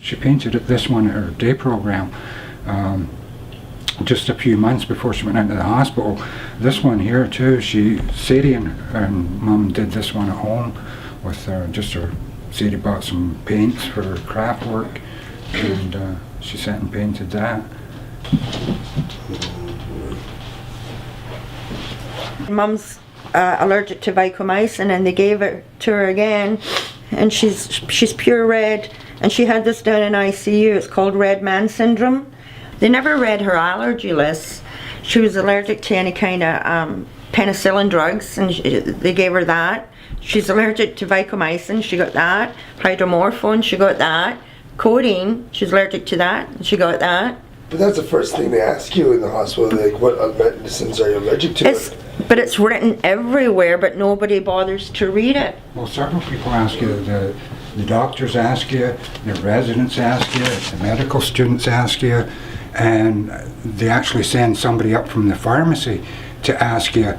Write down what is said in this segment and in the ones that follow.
She painted at this one at her day program just a few months before she went into the hospital. This one here too, Sadie and Mum did this one at home with Sadie bought some paints for her craft work, and she sat and painted that. Mum's allergic to vancomycin, and they gave it to her again, and she's pure red, and she had this down in ICU. It's called red man syndrome. They never read her allergy list. She was allergic to any kind of penicillin drugs, and they gave her that. She's allergic to vancomycin, she got that. Hydromorphone, she got that. Codeine, she's allergic to that, and she got that. But that's the first thing they ask you in the hospital, like what medicines are you allergic to? But it's written everywhere, but nobody bothers to read it. Well, several people ask you, the doctors ask you, the residents ask you, the medical students ask you, and they actually send somebody up from the pharmacy to ask you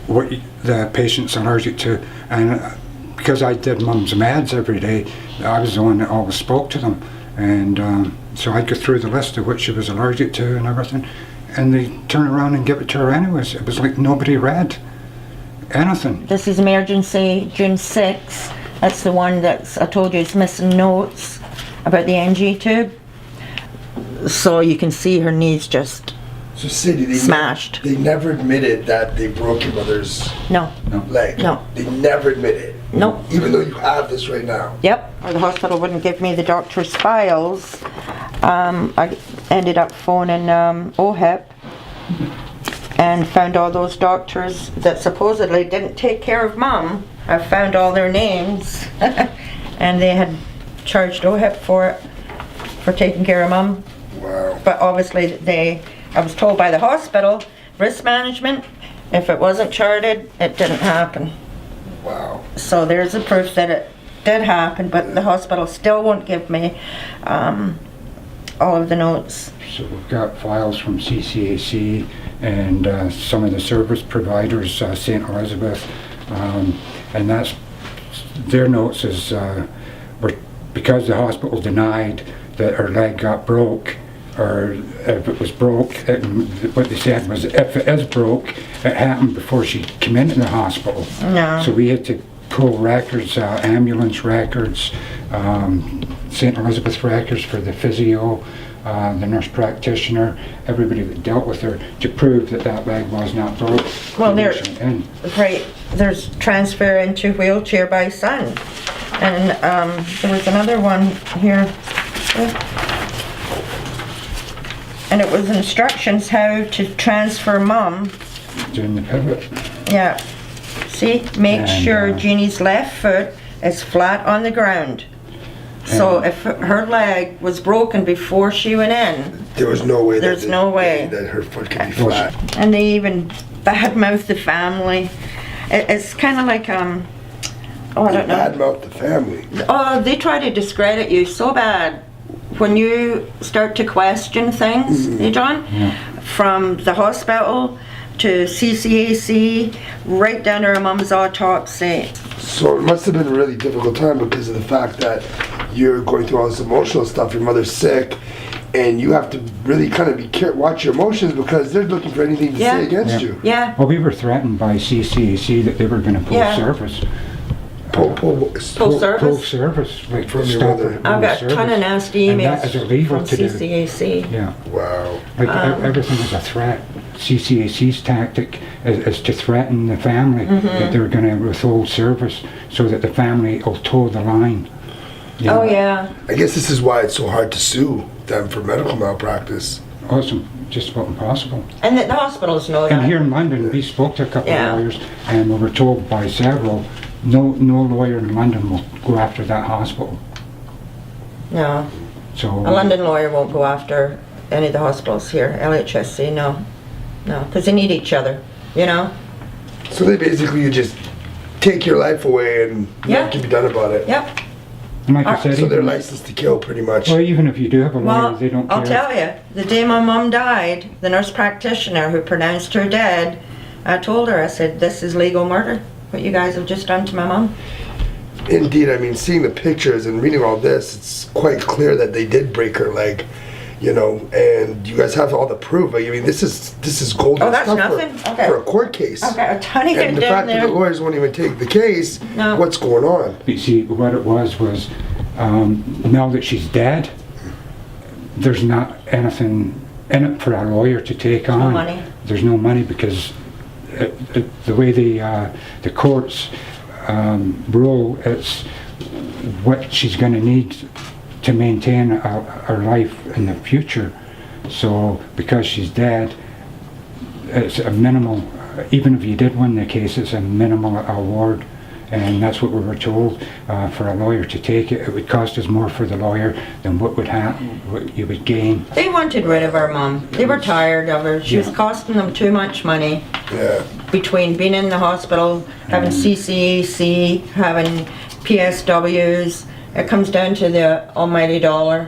what the patient's allergic to. And because I did Mum's meds every day, I was the one that always spoke to them, and so I'd go through the list of what she was allergic to and everything, and they turn around and give it to her anyways. It was like nobody read anything. This is emergency June 6. That's the one that's, I told you, it's missing notes about the NG tube. So you can see her knees just smashed. They never admitted that they broke your mother's leg. No. They never admitted. No. Even though you have this right now. Yep. Or the hospital wouldn't give me the doctor's files. I ended up phoning OHIP and found all those doctors that supposedly didn't take care of Mum. I found all their names and they had charged OHIP for taking care of Mum. Wow. But obviously I was told by the hospital, risk management, if it wasn't charted, it didn't happen. Wow. So there's the proof that it did happen, but the hospital still won't give me all of the notes. So we've got files from CCAC and some of the service providers, St. Elizabeth, and that's their notes is because the hospital denied that her leg got broke, or if it was broke, what they said was if it is broke, it happened before she came into the hospital. No. So we had to pull records, ambulance records, St. Elizabeth records for the physio, the nurse practitioner, everybody that dealt with her to prove that that leg was not broke. Well, there's transfer into wheelchair by son. And there was another one here. And it was instructions how to transfer Mum. Doing the pivot. Yeah. See, make sure Jeanie's left foot is flat on the ground. So if her leg was broken before she went in, there was no way. There's no way that her foot could be flat. And they even badmouth the family. It's kind of like I don't know. Badmouth the family. Oh, they try to discredit you so bad. When you start to question things, John, from the hospital to CCAC, right down to her Mum's autopsy. So it must have been a really difficult time because of the fact that you're going through all this emotional stuff, your mother's sick, and you have to really kind of watch your emotions because they're looking for anything to say against you. Yeah. Well, we were threatened by CCAC that they were going to pull service. Pull service, like from your mother. I've got a ton of nasty emails that is illegal from to do. CCAC. Yeah. Wow. Like everything is a threat. CCAC's tactic is to threaten the family that they're going to withhold service so that the family will toe the line. You know? Oh yeah. I guess this is why it's so hard to sue them for medical malpractice. Oh, it's just about impossible. And the hospitals know that. And here in London, we spoke to a couple of lawyers, and we were told by several, no lawyer in London will go after that hospital. No. So a London lawyer won't go after any of the hospitals here. LHSC, no, because they need each other, you know. So they basically just take your life away and nothing can be done about it. Yep. And like I said, so they're licensed to kill, pretty much. Well, even if you do have a lawyer, they don't care. I'll tell you, the day my mum died, the nurse practitioner who pronounced her dead, I told her, I said, this is legal murder, what you guys have just done to my mum. Indeed, I mean, seeing the pictures and reading all this, it's quite clear that they did break her leg, you know, and you guys have all the proof. I mean, this is golden Oh, that's stuff nothing? for, Okay. for a court case. Okay, a tiny bit And the down fact that there. the lawyers won't even take the case, No. what's going on? You see, what it was now that she's dead, there's not anything in it for a lawyer to take on. No money. There's no money because the way the courts rule, it's what she's going to need to maintain her life in the future. So because she's dead, it's a minimal, even if you did win the case, it's a minimal award. And that's what we were told, for a lawyer to take it. It would cost us more for the lawyer than what you would gain. They wanted rid of her mum. They were tired of her. She was Yeah. costing them too much money. Yeah. Between being in the hospital, having CCAC, having PSWs, it comes down to the almighty dollar.